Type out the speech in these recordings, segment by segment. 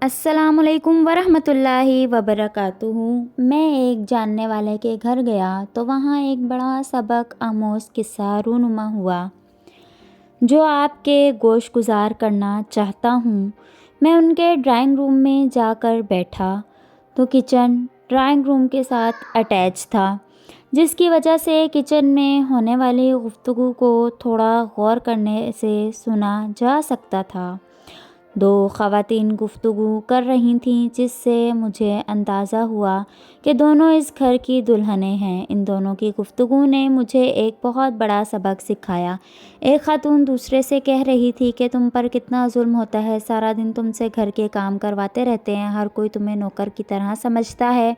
السلام علیکم ورحمۃ اللہ وبرکاتہ۔ میں ایک جاننے والے کے گھر گیا تو وہاں ایک بڑا سبق آموز قصہ رونما ہوا جو آپ کے گوش گزار کرنا چاہتا ہوں۔ میں ان کے ڈرائنگ روم میں جا کر بیٹھا تو کچن ڈرائنگ روم کے ساتھ اٹیچ تھا، جس کی وجہ سے کچن میں ہونے والی گفتگو کو تھوڑا غور کرنے سے سنا جا سکتا تھا۔ دو خواتین گفتگو کر رہی تھیں، جس سے مجھے اندازہ ہوا کہ دونوں اس گھر کی دلہنیں ہیں۔ ان دونوں کی گفتگو نے مجھے ایک بہت بڑا سبق سکھایا۔ ایک خاتون دوسرے سے کہہ رہی تھی کہ تم پر کتنا ظلم ہوتا ہے، سارا دن تم سے گھر کے کام کرواتے رہتے ہیں، ہر کوئی تمہیں نوکر کی طرح سمجھتا ہے،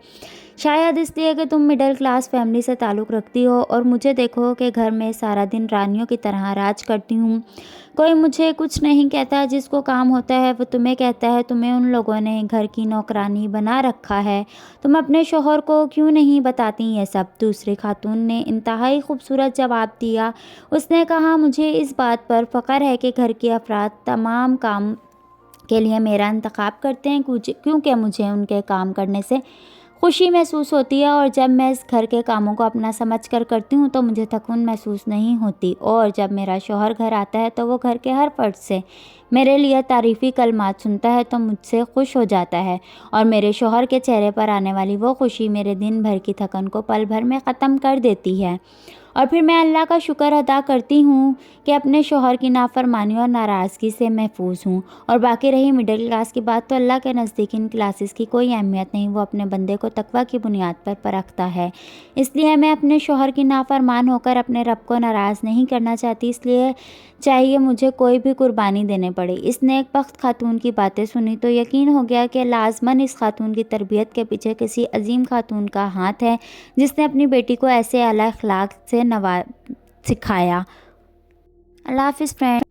شاید اس لیے کہ تم مڈل کلاس فیملی سے تعلق رکھتی ہو، اور مجھے دیکھو کہ گھر میں سارا دن رانیوں کی طرح راج کرتی ہوں، کوئی مجھے کچھ نہیں کہتا، جس کو کام ہوتا ہے وہ تمہیں کہتا ہے، تمہیں ان لوگوں نے گھر کی نوکرانی بنا رکھا ہے، تم اپنے شوہر کو کیوں نہیں بتاتی یہ سب؟ دوسری خاتون نے انتہائی خوبصورت جواب دیا۔ اس نے کہا، مجھے اس بات پر فخر ہے کہ گھر کے افراد تمام کام کے لیے میرا انتخاب کرتے ہیں، کیونکہ مجھے ان کے کام کرنے سے خوشی محسوس ہوتی ہے، اور جب میں اس گھر کے کاموں کو اپنا سمجھ کر کرتی ہوں تو مجھے تھکن محسوس نہیں ہوتی، اور جب میرا شوہر گھر آتا ہے تو وہ گھر کے ہر فرد سے میرے لیے تعریفی کلمات سنتا ہے تو مجھ سے خوش ہو جاتا ہے، اور میرے شوہر کے چہرے پر آنے والی وہ خوشی میرے دن بھر کی تھکن کو پل بھر میں ختم کر دیتی ہے، اور پھر میں اللہ کا شکر ادا کرتی ہوں کہ اپنے شوہر کی نافرمانی اور ناراضگی سے محفوظ ہوں۔ اور باقی رہی مڈل کلاس کی بات، تو اللہ کے نزدیک ان کلاسز کی کوئی اہمیت نہیں، وہ اپنے بندے کو تقویٰ کی بنیاد پر پرکھتا ہے، اس لیے میں اپنے شوہر کی نافرمان ہو کر اپنے رب کو ناراض نہیں کرنا چاہتی، اس لیے چاہیے مجھے کوئی بھی قربانی دینے پڑے۔ اس نیک بخت خاتون کی باتیں سنی تو یقین ہو گیا کہ لازماً اس خاتون کی تربیت کے پیچھے کسی عظیم خاتون کا ہاتھ ہے، جس نے اپنی بیٹی کو ایسے اعلیٰ اخلاق سے سکھایا۔ اللہ حافظ فرینڈ۔